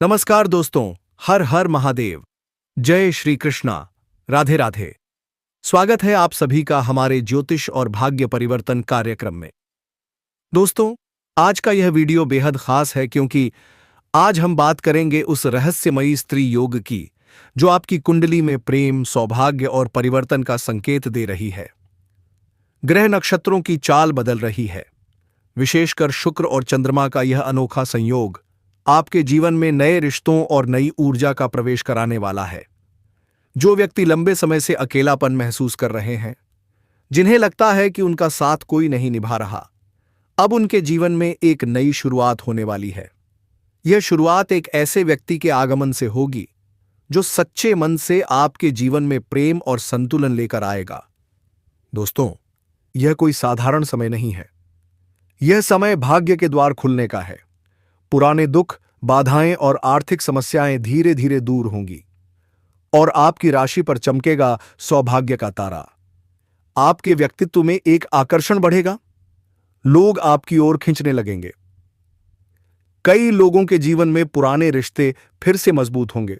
नमस्कार दोस्तों, हर हर महादेव। जय श्री कृष्णा। राधे राधे। स्वागत है आप सभी का हमारे ज्योतिष और भाग्य परिवर्तन कार्यक्रम में। दोस्तों, आज का यह वीडियो बेहद खास है क्योंकि आज हम बात करेंगे उस रहस्यमयी स्त्री योग की जो आपकी कुंडली में प्रेम, सौभाग्य और परिवर्तन का संकेत दे रही है। ग्रह नक्षत्रों की चाल बदल रही है। विशेषकर शुक्र और चंद्रमा का यह अनोखा संयोग आपके जीवन में नए रिश्तों और नई ऊर्जा का प्रवेश कराने वाला है। जो व्यक्ति लंबे समय से अकेलापन महसूस कर रहे हैं, जिन्हें लगता है कि उनका साथ कोई नहीं निभा रहा, अब उनके जीवन में एक नई शुरुआत होने वाली है। यह शुरुआत एक ऐसे व्यक्ति के आगमन से होगी जो सच्चे मन से आपके जीवन में प्रेम और संतुलन लेकर आएगा। दोस्तों, यह कोई साधारण समय नहीं है। यह समय भाग्य के द्वार खुलने का है। पुराने दुख, बाधाएं और आर्थिक समस्याएं धीरे धीरे दूर होंगी और आपकी राशि पर चमकेगा सौभाग्य का तारा। आपके व्यक्तित्व में एक आकर्षण बढ़ेगा। लोग आपकी ओर खींचने लगेंगे। कई लोगों के जीवन में पुराने रिश्ते फिर से मजबूत होंगे,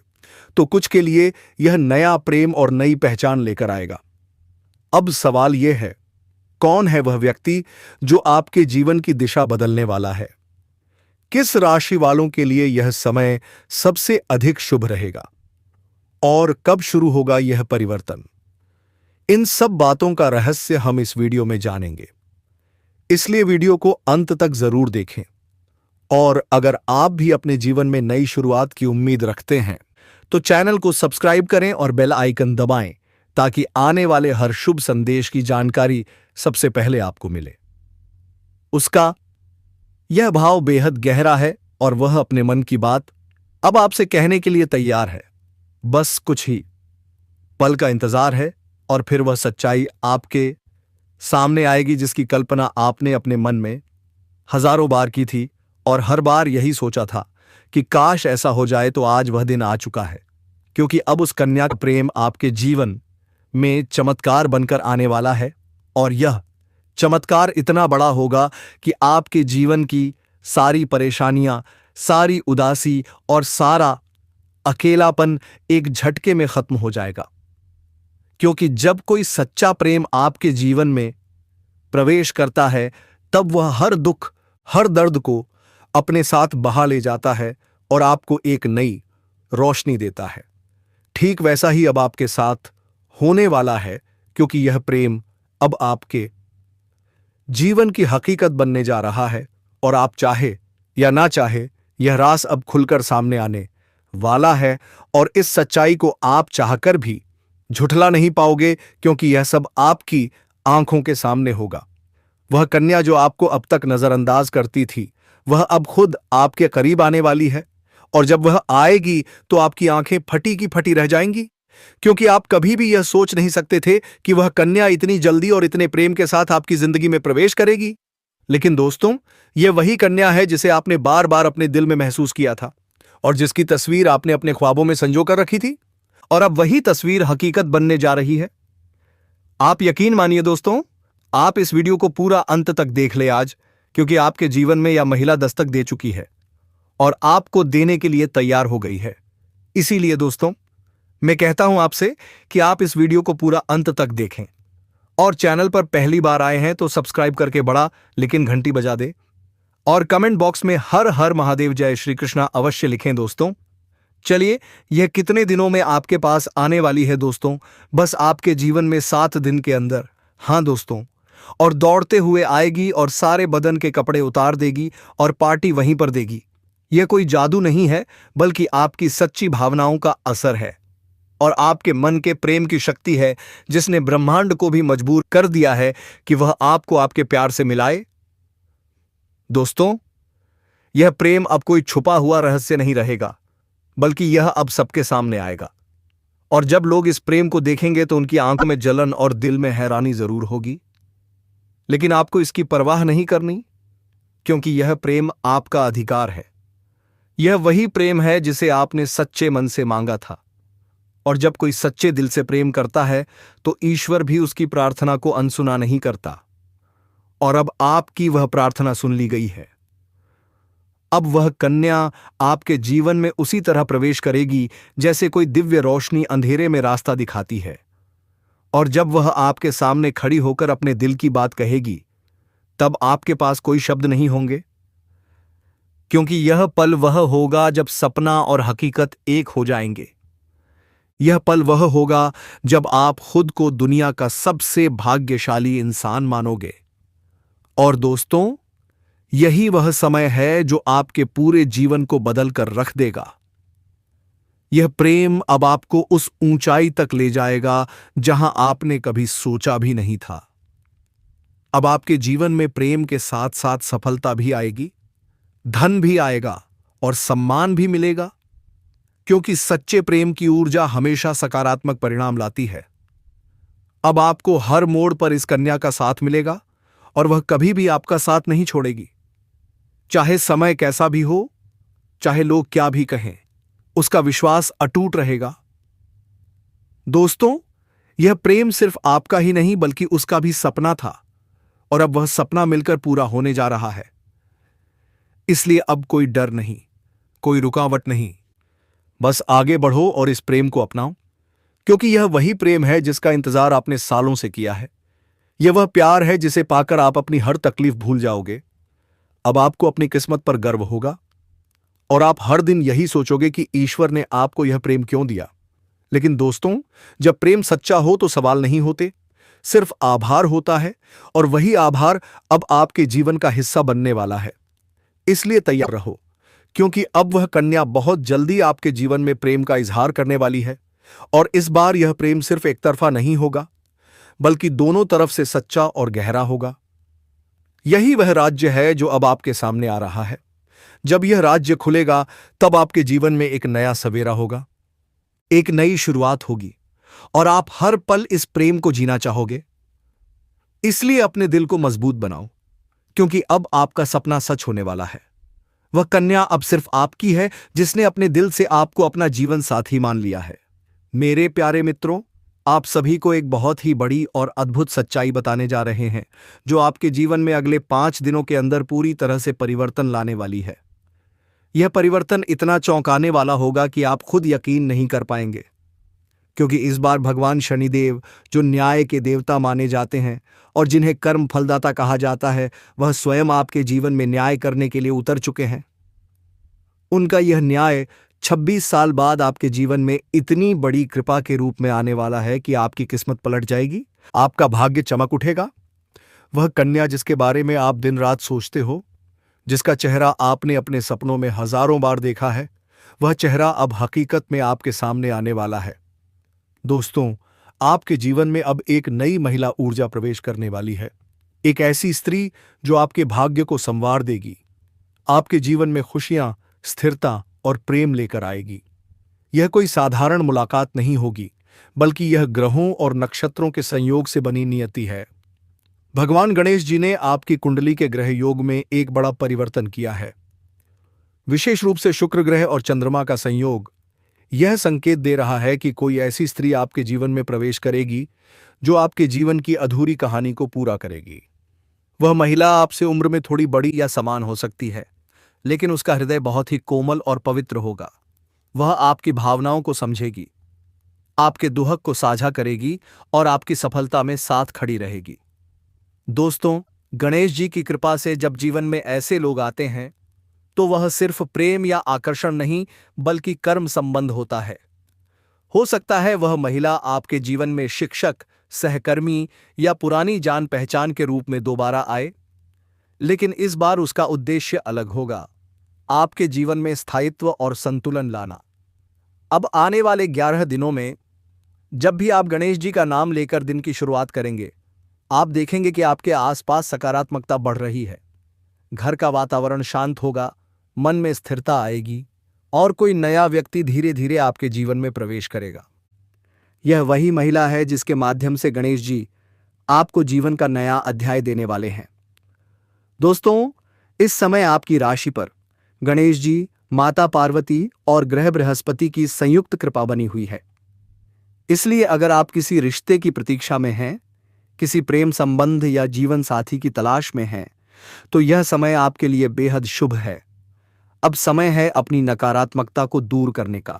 तो कुछ के लिए यह नया प्रेम और नई पहचान लेकर आएगा। अब सवाल यह है, कौन है वह व्यक्ति जो आपके जीवन की दिशा बदलने वाला है? किस राशि वालों के लिए यह समय सबसे अधिक शुभ रहेगा और कब शुरू होगा यह परिवर्तन? इन सब बातों का रहस्य हम इस वीडियो में जानेंगे, इसलिए वीडियो को अंत तक जरूर देखें। और अगर आप भी अपने जीवन में नई शुरुआत की उम्मीद रखते हैं तो चैनल को सब्सक्राइब करें और बेल आइकन दबाएं ताकि आने वाले हर शुभ संदेश की जानकारी सबसे पहले आपको मिले। उसका यह भाव बेहद गहरा है और वह अपने मन की बात अब आपसे कहने के लिए तैयार है। बस कुछ ही पल का इंतजार है और फिर वह सच्चाई आपके सामने आएगी जिसकी कल्पना आपने अपने मन में हजारों बार की थी और हर बार यही सोचा था कि काश ऐसा हो जाए। तो आज वह दिन आ चुका है, क्योंकि अब उस कन्या का प्रेम आपके जीवन में चमत्कार बनकर आने वाला है। और यह चमत्कार इतना बड़ा होगा कि आपके जीवन की सारी परेशानियां, सारी उदासी और सारा अकेलापन एक झटके में खत्म हो जाएगा। क्योंकि जब कोई सच्चा प्रेम आपके जीवन में प्रवेश करता है, तब वह हर दुख, हर दर्द को अपने साथ बहा ले जाता है और आपको एक नई रोशनी देता है। ठीक वैसा ही अब आपके साथ होने वाला है, क्योंकि यह प्रेम अब आपके जीवन की हकीकत बनने जा रहा है और आप चाहे या ना चाहे यह राज अब खुलकर सामने आने वाला है। और इस सच्चाई को आप चाहकर भी झुठला नहीं पाओगे, क्योंकि यह सब आपकी आंखों के सामने होगा। वह कन्या जो आपको अब तक नजरअंदाज करती थी, वह अब खुद आपके करीब आने वाली है। और जब वह आएगी तो आपकी आंखें फटी की फटी रह जाएंगी, क्योंकि आप कभी भी यह सोच नहीं सकते थे कि वह कन्या इतनी जल्दी और इतने प्रेम के साथ आपकी जिंदगी में प्रवेश करेगी। लेकिन दोस्तों, यह वही कन्या है जिसे आपने बार बार अपने दिल में महसूस किया था और जिसकी तस्वीर आपने अपने ख्वाबों में संजो कर रखी थी। और अब वही तस्वीर हकीकत बनने जा रही है। आप यकीन मानिए दोस्तों, आप इस वीडियो को पूरा अंत तक देख ले आज, क्योंकि आपके जीवन में यह महिला दस्तक दे चुकी है और आपको देने के लिए तैयार हो गई है। इसीलिए दोस्तों, मैं कहता हूं आपसे कि आप इस वीडियो को पूरा अंत तक देखें और चैनल पर पहली बार आए हैं तो सब्सक्राइब करके बड़ा लेकिन घंटी बजा दे और कमेंट बॉक्स में हर हर महादेव जय श्री कृष्णा अवश्य लिखें दोस्तों। चलिए, यह कितने दिनों में आपके पास आने वाली है दोस्तों? बस आपके जीवन में 7 दिन के अंदर। हाँ दोस्तों, और दौड़ते हुए आएगी और सारे बदन के कपड़े उतार देगी और पार्टी वहीं पर देगी। यह कोई जादू नहीं है, बल्कि आपकी सच्ची भावनाओं का असर है और आपके मन के प्रेम की शक्ति है, जिसने ब्रह्मांड को भी मजबूर कर दिया है कि वह आपको आपके प्यार से मिलाए। दोस्तों, यह प्रेम अब कोई छुपा हुआ रहस्य नहीं रहेगा, बल्कि यह अब सबके सामने आएगा। और जब लोग इस प्रेम को देखेंगे तो उनकी आंखों में जलन और दिल में हैरानी जरूर होगी, लेकिन आपको इसकी परवाह नहीं करनी, क्योंकि यह प्रेम आपका अधिकार है। यह वही प्रेम है जिसे आपने सच्चे मन से मांगा था। और जब कोई सच्चे दिल से प्रेम करता है तो ईश्वर भी उसकी प्रार्थना को अनसुना नहीं करता। और अब आपकी वह प्रार्थना सुन ली गई है। अब वह कन्या आपके जीवन में उसी तरह प्रवेश करेगी जैसे कोई दिव्य रोशनी अंधेरे में रास्ता दिखाती है। और जब वह आपके सामने खड़ी होकर अपने दिल की बात कहेगी, तब आपके पास कोई शब्द नहीं होंगे, क्योंकि यह पल वह होगा जब सपना और हकीकत एक हो जाएंगे। यह पल वह होगा जब आप खुद को दुनिया का सबसे भाग्यशाली इंसान मानोगे। और दोस्तों, यही वह समय है जो आपके पूरे जीवन को बदल कर रख देगा। यह प्रेम अब आपको उस ऊंचाई तक ले जाएगा जहां आपने कभी सोचा भी नहीं था। अब आपके जीवन में प्रेम के साथ साथ सफलता भी आएगी, धन भी आएगा और सम्मान भी मिलेगा, क्योंकि सच्चे प्रेम की ऊर्जा हमेशा सकारात्मक परिणाम लाती है। अब आपको हर मोड़ पर इस कन्या का साथ मिलेगा और वह कभी भी आपका साथ नहीं छोड़ेगी। चाहे समय कैसा भी हो, चाहे लोग क्या भी कहें, उसका विश्वास अटूट रहेगा। दोस्तों, यह प्रेम सिर्फ आपका ही नहीं बल्कि उसका भी सपना था, और अब वह सपना मिलकर पूरा होने जा रहा है। इसलिए अब कोई डर नहीं, कोई रुकावट नहीं, बस आगे बढ़ो और इस प्रेम को अपनाओ, क्योंकि यह वही प्रेम है जिसका इंतजार आपने सालों से किया है। यह वह प्यार है जिसे पाकर आप अपनी हर तकलीफ भूल जाओगे। अब आपको अपनी किस्मत पर गर्व होगा और आप हर दिन यही सोचोगे कि ईश्वर ने आपको यह प्रेम क्यों दिया। लेकिन दोस्तों, जब प्रेम सच्चा हो तो सवाल नहीं होते, सिर्फ आभार होता है, और वही आभार अब आपके जीवन का हिस्सा बनने वाला है। इसलिए तैयार रहो, क्योंकि अब वह कन्या बहुत जल्दी आपके जीवन में प्रेम का इजहार करने वाली है। और इस बार यह प्रेम सिर्फ एक तरफा नहीं होगा, बल्कि दोनों तरफ से सच्चा और गहरा होगा। यही वह राज्य है जो अब आपके सामने आ रहा है। जब यह राज्य खुलेगा, तब आपके जीवन में एक नया सवेरा होगा, एक नई शुरुआत होगी, और आप हर पल इस प्रेम को जीना चाहोगे। इसलिए अपने दिल को मजबूत बनाओ, क्योंकि अब आपका सपना सच होने वाला है। वह कन्या अब सिर्फ आपकी है जिसने अपने दिल से आपको अपना जीवन साथी मान लिया है। मेरे प्यारे मित्रों, आप सभी को एक बहुत ही बड़ी और अद्भुत सच्चाई बताने जा रहे हैं, जो आपके जीवन में अगले 5 दिनों के अंदर पूरी तरह से परिवर्तन लाने वाली है। यह परिवर्तन इतना चौंकाने वाला होगा कि आप खुद यकीन नहीं कर पाएंगे, क्योंकि इस बार भगवान शनिदेव, जो न्याय के देवता माने जाते हैं और जिन्हें कर्म फलदाता कहा जाता है, वह स्वयं आपके जीवन में न्याय करने के लिए उतर चुके हैं। उनका यह न्याय 26 साल बाद आपके जीवन में इतनी बड़ी कृपा के रूप में आने वाला है कि आपकी किस्मत पलट जाएगी, आपका भाग्य चमक उठेगा। वह कन्या जिसके बारे में आप दिन रात सोचते हो, जिसका चेहरा आपने अपने सपनों में हजारों बार देखा है, वह चेहरा अब हकीकत में आपके सामने आने वाला है। दोस्तों, आपके जीवन में अब एक नई महिला ऊर्जा प्रवेश करने वाली है, एक ऐसी स्त्री जो आपके भाग्य को संवार देगी, आपके जीवन में खुशियां, स्थिरता और प्रेम लेकर आएगी। यह कोई साधारण मुलाकात नहीं होगी, बल्कि यह ग्रहों और नक्षत्रों के संयोग से बनी नियति है। भगवान गणेश जी ने आपकी कुंडली के ग्रह योग में एक बड़ा परिवर्तन किया है। विशेष रूप से शुक्र ग्रह और चंद्रमा का संयोग यह संकेत दे रहा है कि कोई ऐसी स्त्री आपके जीवन में प्रवेश करेगी जो आपके जीवन की अधूरी कहानी को पूरा करेगी। वह महिला आपसे उम्र में थोड़ी बड़ी या समान हो सकती है, लेकिन उसका हृदय बहुत ही कोमल और पवित्र होगा। वह आपकी भावनाओं को समझेगी, आपके दुहक को साझा करेगी और आपकी सफलता में साथ खड़ी रहेगी। दोस्तों, गणेश जी की कृपा से जब जीवन में ऐसे लोग आते हैं, तो वह सिर्फ प्रेम या आकर्षण नहीं, बल्कि कर्म संबंध होता है। हो सकता है वह महिला आपके जीवन में शिक्षक, सहकर्मी या पुरानी जान पहचान के रूप में दोबारा आए, लेकिन इस बार उसका उद्देश्य अलग होगा, आपके जीवन में स्थायित्व और संतुलन लाना। अब आने वाले 11 दिनों में जब भी आप गणेश जी का नाम लेकर दिन की शुरुआत करेंगे, आप देखेंगे कि आपके आसपास सकारात्मकता बढ़ रही है। घर का वातावरण शांत होगा, मन में स्थिरता आएगी और कोई नया व्यक्ति धीरे धीरे आपके जीवन में प्रवेश करेगा। यह वही महिला है जिसके माध्यम से गणेश जी आपको जीवन का नया अध्याय देने वाले हैं। दोस्तों, इस समय आपकी राशि पर गणेश जी, माता पार्वती और ग्रह बृहस्पति की संयुक्त कृपा बनी हुई है। इसलिए अगर आप किसी रिश्ते की प्रतीक्षा में हैं, किसी प्रेम संबंध या जीवन साथी की तलाश में हैं, तो यह समय आपके लिए बेहद शुभ है। अब समय है अपनी नकारात्मकता को दूर करने का।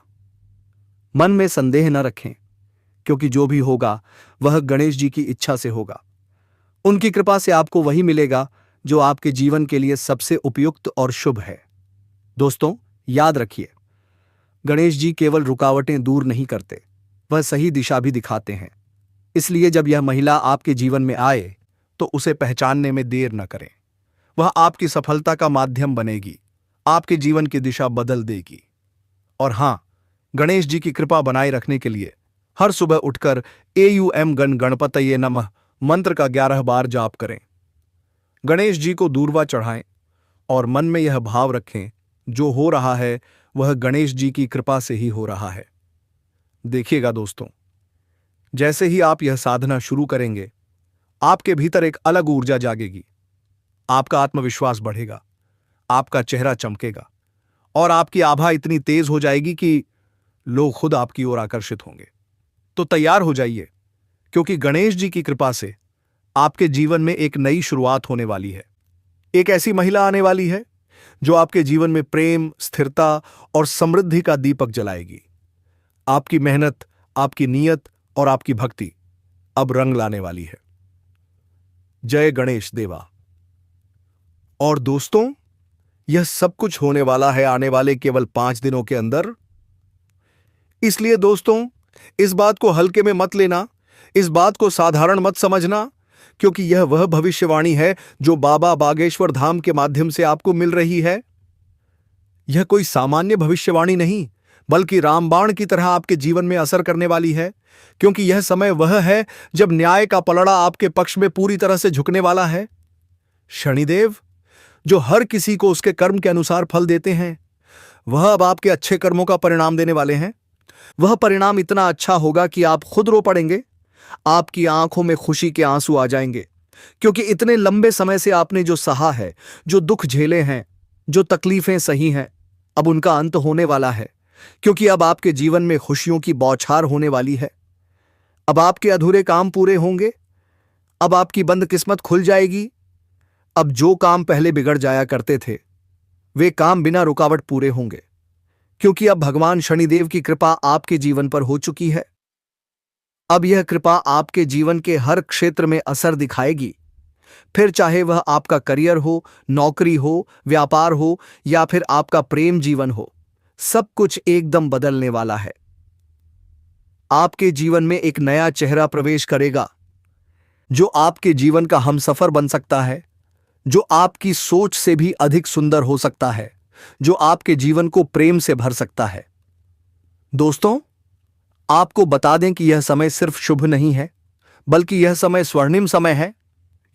मन में संदेह न रखें, क्योंकि जो भी होगा वह गणेश जी की इच्छा से होगा। उनकी कृपा से आपको वही मिलेगा जो आपके जीवन के लिए सबसे उपयुक्त और शुभ है। दोस्तों, याद रखिए, गणेश जी केवल रुकावटें दूर नहीं करते, वह सही दिशा भी दिखाते हैं। इसलिए जब यह महिला आपके जीवन में आए तो उसे पहचानने में देर न करें। वह आपकी सफलता का माध्यम बनेगी, आपके जीवन की दिशा बदल देगी। और हां, गणेश जी की कृपा बनाए रखने के लिए हर सुबह उठकर एयूएम गण गणपतये नमः मंत्र का 11 बार जाप करें। गणेश जी को दूर्वा चढ़ाएं और मन में यह भाव रखें, जो हो रहा है वह गणेश जी की कृपा से ही हो रहा है। देखिएगा दोस्तों, जैसे ही आप यह साधना शुरू करेंगे, आपके भीतर एक अलग ऊर्जा जागेगी, आपका आत्मविश्वास बढ़ेगा, आपका चेहरा चमकेगा और आपकी आभा इतनी तेज हो जाएगी कि लोग खुद आपकी ओर आकर्षित होंगे। तो तैयार हो जाइए, क्योंकि गणेश जी की कृपा से आपके जीवन में एक नई शुरुआत होने वाली है। एक ऐसी महिला आने वाली है जो आपके जीवन में प्रेम, स्थिरता और समृद्धि का दीपक जलाएगी। आपकी मेहनत, आपकी नीयत और आपकी भक्ति अब रंग लाने वाली है। जय गणेश देवा। और दोस्तों, यह सब कुछ होने वाला है आने वाले केवल 5 दिनों के अंदर। इसलिए दोस्तों, इस बात को हल्के में मत लेना, इस बात को साधारण मत समझना, क्योंकि यह वह भविष्यवाणी है जो बाबा बागेश्वर धाम के माध्यम से आपको मिल रही है। यह कोई सामान्य भविष्यवाणी नहीं, बल्कि रामबाण की तरह आपके जीवन में असर करने वाली है, क्योंकि यह समय वह है जब न्याय का पलड़ा आपके पक्ष में पूरी तरह से झुकने वाला है। शनिदेव, जो हर किसी को उसके कर्म के अनुसार फल देते हैं, वह अब आपके अच्छे कर्मों का परिणाम देने वाले हैं। वह परिणाम इतना अच्छा होगा कि आप खुद रो पड़ेंगे, आपकी आंखों में खुशी के आंसू आ जाएंगे, क्योंकि इतने लंबे समय से आपने जो सहा है, जो दुख झेले हैं, जो तकलीफें सही हैं, अब उनका अंत होने वाला है, क्योंकि अब आपके जीवन में खुशियों की बौछार होने वाली है। अब आपके अधूरे काम पूरे होंगे, अब आपकी बंद किस्मत खुल जाएगी। अब जो काम पहले बिगड़ जाया करते थे, वे काम बिना रुकावट पूरे होंगे, क्योंकि अब भगवान शनिदेव की कृपा आपके जीवन पर हो चुकी है। अब यह कृपा आपके जीवन के हर क्षेत्र में असर दिखाएगी, फिर चाहे वह आपका करियर हो, नौकरी हो, व्यापार हो या फिर आपका प्रेम जीवन हो, सब कुछ एकदम बदलने वाला है। आपके जीवन में एक नया चेहरा प्रवेश करेगा, जो आपके जीवन का हमसफर बन सकता है, जो आपकी सोच से भी अधिक सुंदर हो सकता है, जो आपके जीवन को प्रेम से भर सकता है। दोस्तों, आपको बता दें कि यह समय सिर्फ शुभ नहीं है, बल्कि यह समय स्वर्णिम समय है।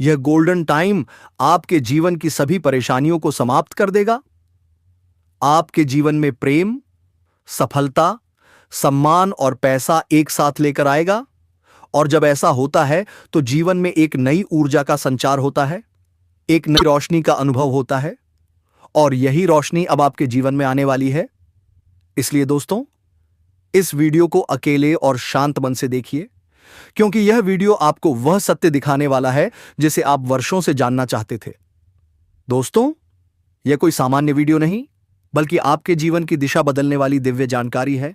यह गोल्डन टाइम आपके जीवन की सभी परेशानियों को समाप्त कर देगा। आपके जीवन में प्रेम, सफलता, सम्मान और पैसा एक साथ लेकर आएगा। और जब ऐसा होता है तो जीवन में एक नई ऊर्जा का संचार होता है, एक नई रोशनी का अनुभव होता है, और यही रोशनी अब आपके जीवन में आने वाली है। इसलिए दोस्तों, इस वीडियो को अकेले और शांत मन से देखिए, क्योंकि यह वीडियो आपको वह सत्य दिखाने वाला है जिसे आप वर्षों से जानना चाहते थे। दोस्तों, यह कोई सामान्य वीडियो नहीं, बल्कि आपके जीवन की दिशा बदलने वाली दिव्य जानकारी है।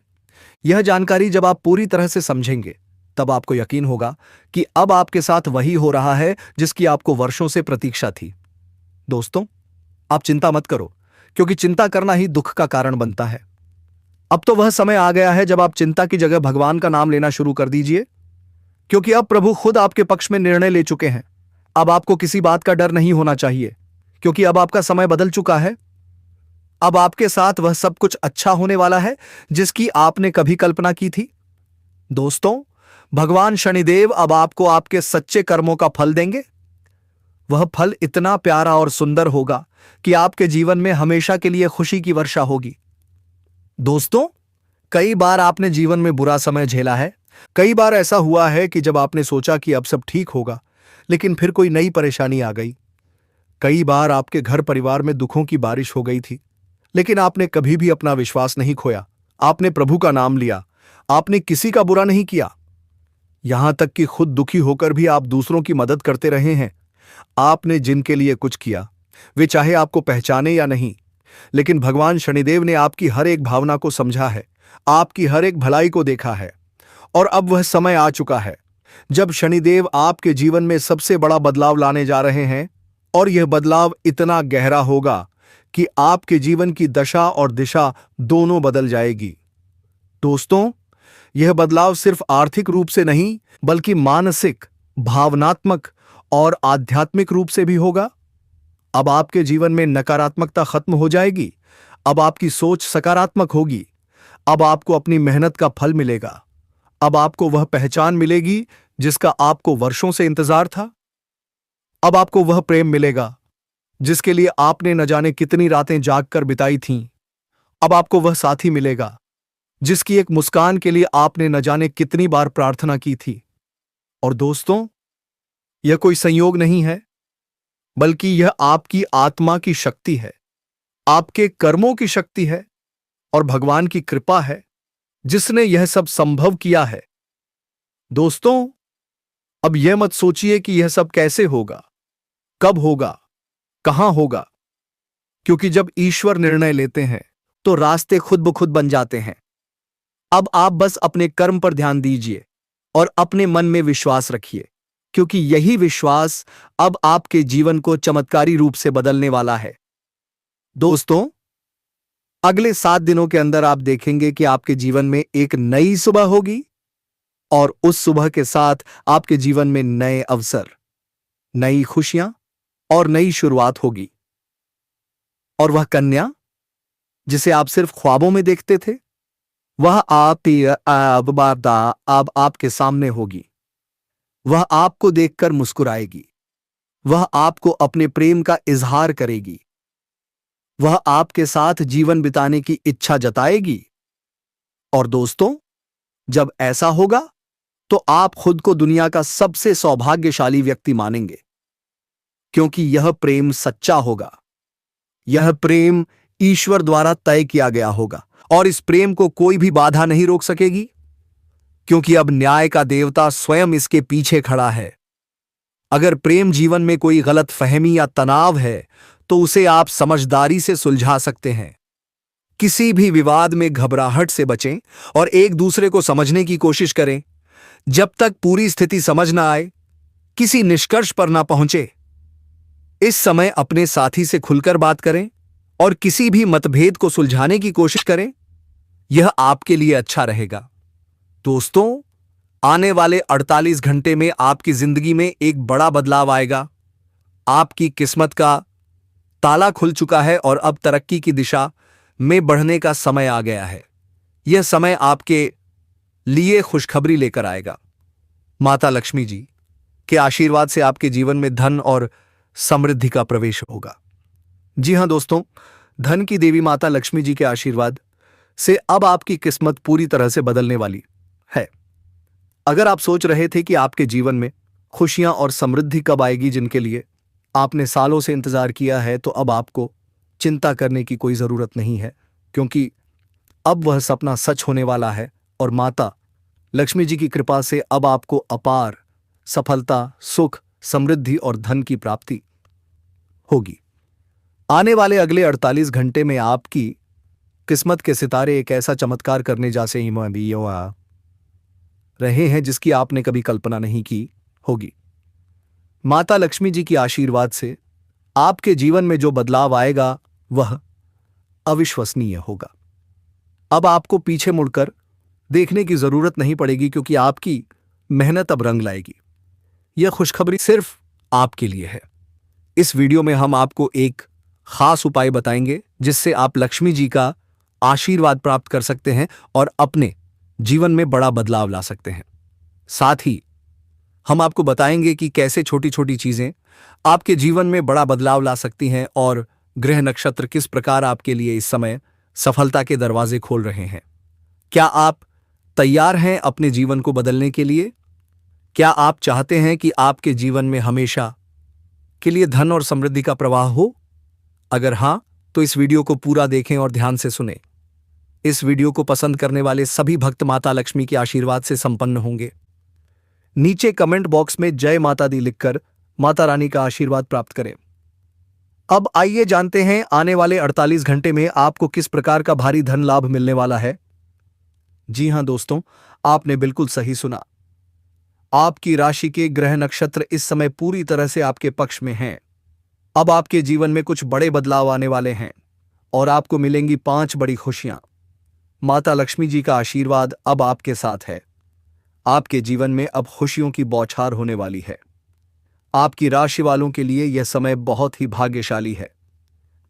यह जानकारी जब आप पूरी तरह से समझेंगे, तब आपको यकीन होगा कि अब आपके साथ वही हो रहा है जिसकी आपको वर्षों से प्रतीक्षा थी। दोस्तों, आप चिंता मत करो, क्योंकि चिंता करना ही दुख का कारण बनता है। अब तो वह समय आ गया है जब आप चिंता की जगह भगवान का नाम लेना शुरू कर दीजिए, क्योंकि अब प्रभु खुद आपके पक्ष में निर्णय ले चुके हैं। अब आपको किसी बात का डर नहीं होना चाहिए, क्योंकि अब आपका समय बदल चुका है। अब आपके साथ वह सब कुछ अच्छा होने वाला है जिसकी आपने कभी कल्पना की थी। दोस्तों, भगवान शनिदेव अब आपको आपके सच्चे कर्मों का फल देंगे। वह फल इतना प्यारा और सुंदर होगा कि आपके जीवन में हमेशा के लिए खुशी की वर्षा होगी। दोस्तों, कई बार आपने जीवन में बुरा समय झेला है। कई बार ऐसा हुआ है कि जब आपने सोचा कि अब सब ठीक होगा, लेकिन फिर कोई नई परेशानी आ गई। कई बार आपके घर परिवार में दुखों की बारिश हो गई थी, लेकिन आपने कभी भी अपना विश्वास नहीं खोया। आपने प्रभु का नाम लिया, आपने किसी का बुरा नहीं किया। यहां तक कि खुद दुखी होकर भी आप दूसरों की मदद करते रहे हैं। आपने जिनके लिए कुछ किया, वे चाहे आपको पहचाने या नहीं, लेकिन भगवान शनिदेव ने आपकी हर एक भावना को समझा है, आपकी हर एक भलाई को देखा है। और अब वह समय आ चुका है जब शनिदेव आपके जीवन में सबसे बड़ा बदलाव लाने जा रहे हैं। और यह बदलाव इतना गहरा होगा कि आपके जीवन की दशा और दिशा दोनों बदल जाएगी। दोस्तों, यह बदलाव सिर्फ आर्थिक रूप से नहीं, बल्कि मानसिक, भावनात्मक और आध्यात्मिक रूप से भी होगा। अब आपके जीवन में नकारात्मकता खत्म हो जाएगी। अब आपकी सोच सकारात्मक होगी। अब आपको अपनी मेहनत का फल मिलेगा। अब आपको वह पहचान मिलेगी जिसका आपको वर्षों से इंतजार था। अब आपको वह प्रेम मिलेगा जिसके लिए आपने न जाने कितनी रातें जागकर बिताई थीं। अब आपको वह साथी मिलेगा जिसकी एक मुस्कान के लिए आपने न जाने कितनी बार प्रार्थना की थी। और दोस्तों, यह कोई संयोग नहीं है, बल्कि यह आपकी आत्मा की शक्ति है, आपके कर्मों की शक्ति है और भगवान की कृपा है जिसने यह सब संभव किया है। दोस्तों, अब यह मत सोचिए कि यह सब कैसे होगा, कब होगा, कहां होगा, क्योंकि जब ईश्वर निर्णय लेते हैं तो रास्ते खुद ब खुद बन जाते हैं। अब आप बस अपने कर्म पर ध्यान दीजिए और अपने मन में विश्वास रखिए, क्योंकि यही विश्वास अब आपके जीवन को चमत्कारी रूप से बदलने वाला है। दोस्तों, अगले 7 दिनों के अंदर आप देखेंगे कि आपके जीवन में एक नई सुबह होगी और उस सुबह के साथ आपके जीवन में नए अवसर, नई खुशियां और नई शुरुआत होगी। और वह कन्या जिसे आप सिर्फ ख्वाबों में देखते थे, वह अब आपके सामने होगी। वह आपको देखकर मुस्कुराएगी। वह आपको अपने प्रेम का इजहार करेगी। वह आपके साथ जीवन बिताने की इच्छा जताएगी। और दोस्तों, जब ऐसा होगा तो आप खुद को दुनिया का सबसे सौभाग्यशाली व्यक्ति मानेंगे, क्योंकि यह प्रेम सच्चा होगा। यह प्रेम ईश्वर द्वारा तय किया गया होगा और इस प्रेम को कोई भी बाधा नहीं रोक सकेगी, क्योंकि अब न्याय का देवता स्वयं इसके पीछे खड़ा है। अगर प्रेम जीवन में कोई गलत फहमी या तनाव है तो उसे आप समझदारी से सुलझा सकते हैं। किसी भी विवाद में घबराहट से बचें और एक दूसरे को समझने की कोशिश करें। जब तक पूरी स्थिति समझ ना आए, किसी निष्कर्ष पर ना पहुंचे, इस समय अपने साथी से खुलकर बात करें और किसी भी मतभेद को सुलझाने की कोशिश करें। यह आपके लिए अच्छा रहेगा। दोस्तों, आने वाले 48 घंटे में आपकी जिंदगी में एक बड़ा बदलाव आएगा। आपकी किस्मत का ताला खुल चुका है और अब तरक्की की दिशा में बढ़ने का समय आ गया है। यह समय आपके लिए खुशखबरी लेकर आएगा। माता लक्ष्मी जी के आशीर्वाद से आपके जीवन में धन और समृद्धि का प्रवेश होगा। जी हां दोस्तों, धन की देवी माता लक्ष्मी जी के आशीर्वाद से अब आपकी किस्मत पूरी तरह से बदलने वाली है। अगर आप सोच रहे थे कि आपके जीवन में खुशियां और समृद्धि कब आएगी, जिनके लिए आपने सालों से इंतजार किया है, तो अब आपको चिंता करने की कोई जरूरत नहीं है, क्योंकि अब वह सपना सच होने वाला है और माता लक्ष्मी जी की कृपा से अब आपको अपार सफलता, सुख, समृद्धि और धन की प्राप्ति होगी। आने वाले अगले 48 घंटे में आपकी किस्मत के सितारे एक ऐसा चमत्कार करने जैसे ही रहे हैं जिसकी आपने कभी कल्पना नहीं की होगी। माता लक्ष्मी जी की आशीर्वाद से आपके जीवन में जो बदलाव आएगा वह अविश्वसनीय होगा। अब आपको पीछे मुड़कर देखने की जरूरत नहीं पड़ेगी, क्योंकि आपकी मेहनत अब रंग लाएगी। यह खुशखबरी सिर्फ आपके लिए है। इस वीडियो में हम आपको एक खास उपाय बताएंगे जिससे आप लक्ष्मी जी का आशीर्वाद प्राप्त कर सकते हैं और अपने जीवन में बड़ा बदलाव ला सकते हैं। साथ ही हम आपको बताएंगे कि कैसे छोटी छोटी चीजें आपके जीवन में बड़ा बदलाव ला सकती हैं और ग्रह नक्षत्र किस प्रकार आपके लिए इस समय सफलता के दरवाजे खोल रहे हैं। क्या आप तैयार हैं अपने जीवन को बदलने के लिए? क्या आप चाहते हैं कि आपके जीवन में हमेशा के लिए धन और समृद्धि का प्रवाह हो? अगर हां, तो इस वीडियो को पूरा देखें और ध्यान से सुनें। इस वीडियो को पसंद करने वाले सभी भक्त माता लक्ष्मी के आशीर्वाद से संपन्न होंगे। नीचे कमेंट बॉक्स में जय माता दी लिखकर माता रानी का आशीर्वाद प्राप्त करें। अब आइए जानते हैं आने वाले 48 घंटे में आपको किस प्रकार का भारी धन लाभ मिलने वाला है। जी हां दोस्तों, आपने बिल्कुल सही सुना। आपकी राशि के ग्रह नक्षत्र इस समय पूरी तरह से आपके पक्ष में हैं। अब आपके जीवन में कुछ बड़े बदलाव आने वाले हैं और आपको मिलेंगी 5 बड़ी खुशियां। माता लक्ष्मी जी का आशीर्वाद अब आपके साथ है। आपके जीवन में अब खुशियों की बौछार होने वाली है। आपकी राशि वालों के लिए यह समय बहुत ही भाग्यशाली है।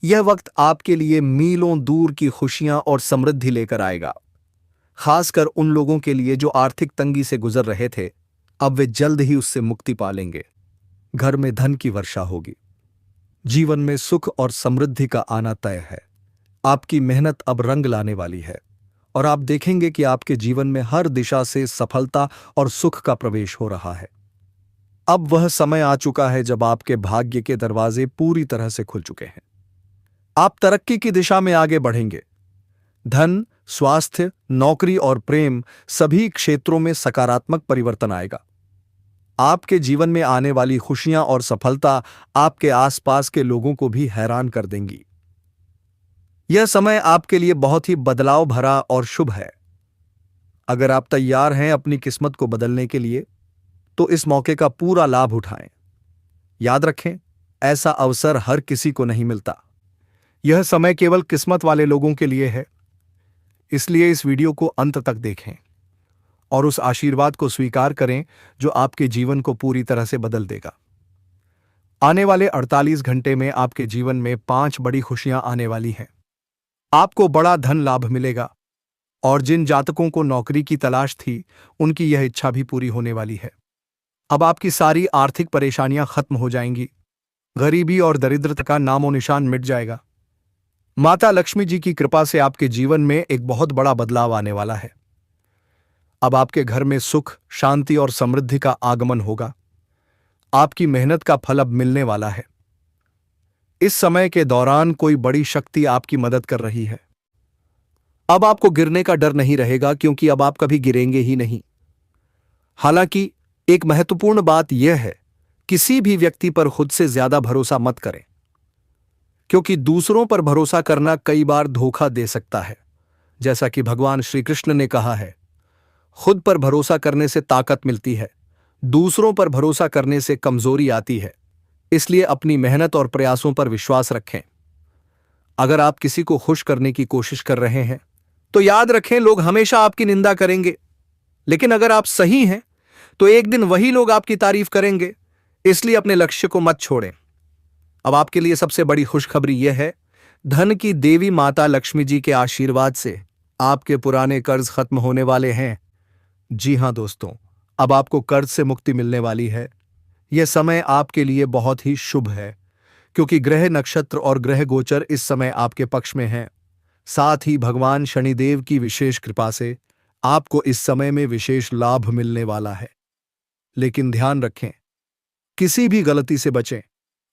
यह वक्त आपके लिए मीलों दूर की खुशियां और समृद्धि लेकर आएगा। खासकर उन लोगों के लिए जो आर्थिक तंगी से गुजर रहे थे, अब वे जल्द ही उससे मुक्ति पा लेंगे। घर में धन की वर्षा होगी। जीवन में सुख और समृद्धि का आना तय है। आपकी मेहनत अब रंग लाने वाली है और आप देखेंगे कि आपके जीवन में हर दिशा से सफलता और सुख का प्रवेश हो रहा है। अब वह समय आ चुका है जब आपके भाग्य के दरवाजे पूरी तरह से खुल चुके हैं। आप तरक्की की दिशा में आगे बढ़ेंगे। धन, स्वास्थ्य, नौकरी और प्रेम सभी क्षेत्रों में सकारात्मक परिवर्तन आएगा। आपके जीवन में आने वाली खुशियां और सफलता आपके आसपास के लोगों को भी हैरान कर देंगी। यह समय आपके लिए बहुत ही बदलाव भरा और शुभ है। अगर आप तैयार हैं अपनी किस्मत को बदलने के लिए, तो इस मौके का पूरा लाभ उठाएं। याद रखें, ऐसा अवसर हर किसी को नहीं मिलता। यह समय केवल किस्मत वाले लोगों के लिए है। इसलिए इस वीडियो को अंत तक देखें और उस आशीर्वाद को स्वीकार करें जो आपके जीवन को पूरी तरह से बदल देगा। आने वाले 48 घंटे में आपके जीवन में 5 बड़ी खुशियां आने वाली हैं। आपको बड़ा धन लाभ मिलेगा और जिन जातकों को नौकरी की तलाश थी, उनकी यह इच्छा भी पूरी होने वाली है। अब आपकी सारी आर्थिक परेशानियां खत्म हो जाएंगी। गरीबी और दरिद्रता का नामो निशान मिट जाएगा। माता लक्ष्मी जी की कृपा से आपके जीवन में एक बहुत बड़ा बदलाव आने वाला है। अब आपके घर में सुख, शांति और समृद्धि का आगमन होगा। आपकी मेहनत का फल अब मिलने वाला है। इस समय के दौरान कोई बड़ी शक्ति आपकी मदद कर रही है। अब आपको गिरने का डर नहीं रहेगा, क्योंकि अब आप कभी गिरेंगे ही नहीं। हालांकि एक महत्वपूर्ण बात यह है, किसी भी व्यक्ति पर खुद से ज्यादा भरोसा मत करें, क्योंकि दूसरों पर भरोसा करना कई बार धोखा दे सकता है। जैसा कि भगवान श्री कृष्ण ने कहा है, खुद पर भरोसा करने से ताकत मिलती है, दूसरों पर भरोसा करने से कमजोरी आती है। इसलिए अपनी मेहनत और प्रयासों पर विश्वास रखें। अगर आप किसी को खुश करने की कोशिश कर रहे हैं, तो याद रखें, लोग हमेशा आपकी निंदा करेंगे। लेकिन अगर आप सही हैं, तो एक दिन वही लोग आपकी तारीफ करेंगे। इसलिए अपने लक्ष्य को मत छोड़ें। अब आपके लिए सबसे बड़ी खुशखबरी यह है, धन की देवी माता लक्ष्मी जी के आशीर्वाद से आपके पुराने कर्ज खत्म होने वाले हैं। जी हां दोस्तों, अब आपको कर्ज से मुक्ति मिलने वाली है। यह समय आपके लिए बहुत ही शुभ है, क्योंकि ग्रह नक्षत्र और ग्रह गोचर इस समय आपके पक्ष में हैं। साथ ही भगवान शनिदेव की विशेष कृपा से आपको इस समय में विशेष लाभ मिलने वाला है। लेकिन ध्यान रखें, किसी भी गलती से बचें।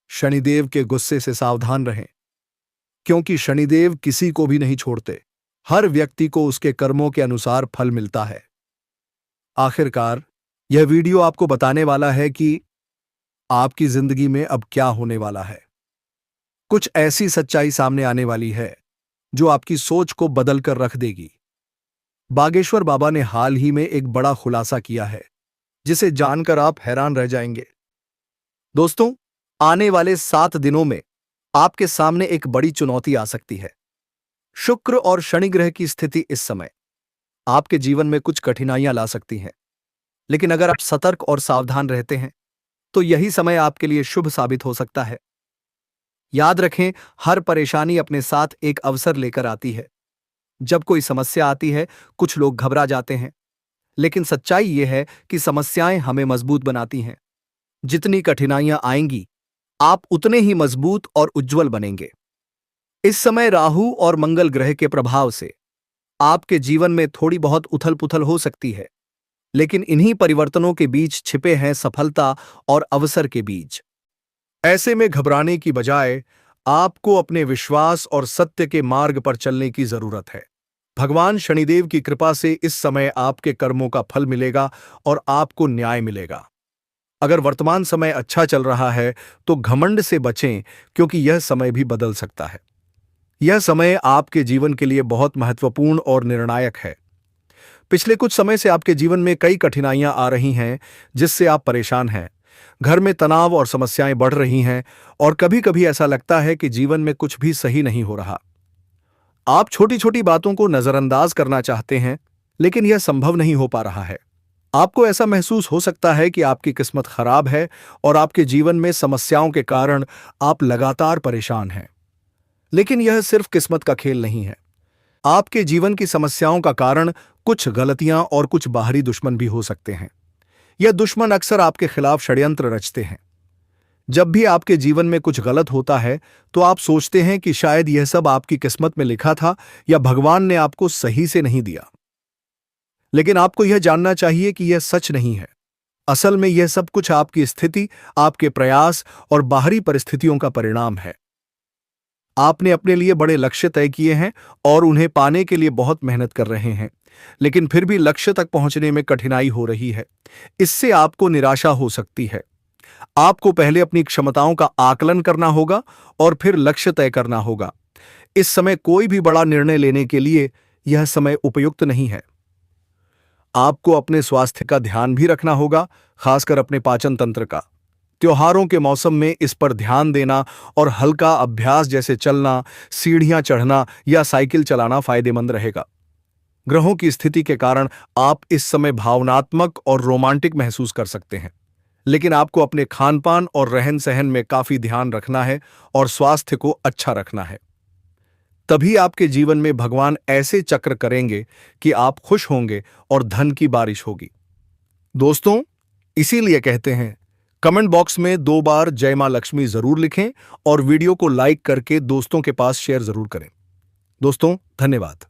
शनिदेव के गुस्से से सावधान रहें, क्योंकि शनिदेव किसी को भी नहीं छोड़ते। हर व्यक्ति को उसके कर्मों के अनुसार फल मिलता है। आखिरकार, यह वीडियो आपको बताने वाला है कि आपकी जिंदगी में अब क्या होने वाला है। कुछ ऐसी सच्चाई सामने आने वाली है जो आपकी सोच को बदल कर रख देगी। बागेश्वर बाबा ने हाल ही में एक बड़ा खुलासा किया है, जिसे जानकर आप हैरान रह जाएंगे। दोस्तों, आने वाले 7 दिनों में आपके सामने एक बड़ी चुनौती आ सकती है। शुक्र और शनि ग्रह की स्थिति इस समय आपके जीवन में कुछ कठिनाइयां ला सकती हैं। लेकिन अगर आप सतर्क और सावधान रहते हैं, तो यही समय आपके लिए शुभ साबित हो सकता है। याद रखें, हर परेशानी अपने साथ एक अवसर लेकर आती है। जब कोई समस्या आती है, कुछ लोग घबरा जाते हैं, लेकिन सच्चाई यह है कि समस्याएं हमें मजबूत बनाती हैं। जितनी कठिनाइयां आएंगी, आप उतने ही मजबूत और उज्जवल बनेंगे। इस समय राहु और मंगल ग्रह के प्रभाव से आपके जीवन में थोड़ी बहुत उथल-पुथल हो सकती है, लेकिन इन्हीं परिवर्तनों के बीच छिपे हैं सफलता और अवसर के बीज। ऐसे में घबराने की बजाय आपको अपने विश्वास और सत्य के मार्ग पर चलने की जरूरत है। भगवान शनिदेव की कृपा से इस समय आपके कर्मों का फल मिलेगा और आपको न्याय मिलेगा। अगर वर्तमान समय अच्छा चल रहा है तो घमंड से बचें, क्योंकि यह समय भी बदल सकता है। यह समय आपके जीवन के लिए बहुत महत्वपूर्ण और निर्णायक है। पिछले कुछ समय से आपके जीवन में कई कठिनाइयां आ रही हैं, जिससे आप परेशान हैं। घर में तनाव और समस्याएं बढ़ रही हैं, और कभी-कभी ऐसा लगता है कि जीवन में कुछ भी सही नहीं हो रहा। आप छोटी-छोटी बातों को नजरअंदाज करना चाहते हैं, लेकिन यह संभव नहीं हो पा रहा है। आपको ऐसा महसूस हो सकता है कि आपकी किस्मत खराब है और आपके जीवन में समस्याओं के कारण आप लगातार परेशान हैं। लेकिन यह सिर्फ किस्मत का खेल नहीं है। आपके जीवन की समस्याओं का कारण कुछ गलतियां और कुछ बाहरी दुश्मन भी हो सकते हैं। यह दुश्मन अक्सर आपके खिलाफ षड्यंत्र रचते हैं। जब भी आपके जीवन में कुछ गलत होता है, तो आप सोचते हैं कि शायद यह सब आपकी किस्मत में लिखा था या भगवान ने आपको सही से नहीं दिया। लेकिन आपको यह जानना चाहिए कि यह सच नहीं है। असल में यह सब कुछ आपकी स्थिति, आपके प्रयास और बाहरी परिस्थितियों का परिणाम है। आपने अपने लिए बड़े लक्ष्य तय किए हैं और उन्हें पाने के लिए बहुत मेहनत कर रहे हैं, लेकिन फिर भी लक्ष्य तक पहुंचने में कठिनाई हो रही है। इससे आपको निराशा हो सकती है। आपको पहले अपनी क्षमताओं का आकलन करना होगा और फिर लक्ष्य तय करना होगा। इस समय कोई भी बड़ा निर्णय लेने के लिए यह समय उपयुक्त नहीं है। आपको अपने स्वास्थ्य का ध्यान भी रखना होगा, खासकर अपने पाचन तंत्र का। त्योहारों के मौसम में इस पर ध्यान देना और हल्का अभ्यास जैसे चलना, सीढ़ियां चढ़ना या साइकिल चलाना फायदेमंद रहेगा। ग्रहों की स्थिति के कारण आप इस समय भावनात्मक और रोमांटिक महसूस कर सकते हैं, लेकिन आपको अपने खानपान और रहन-सहन में काफी ध्यान रखना है और स्वास्थ्य को अच्छा रखना है। तभी आपके जीवन में भगवान ऐसे चक्र करेंगे कि आप खुश होंगे और धन की बारिश होगी। दोस्तों, इसीलिए कहते हैं, कमेंट बॉक्स में 2 बार जय मां लक्ष्मी जरूर लिखें और वीडियो को लाइक करके दोस्तों के पास शेयर जरूर करें। दोस्तों, धन्यवाद।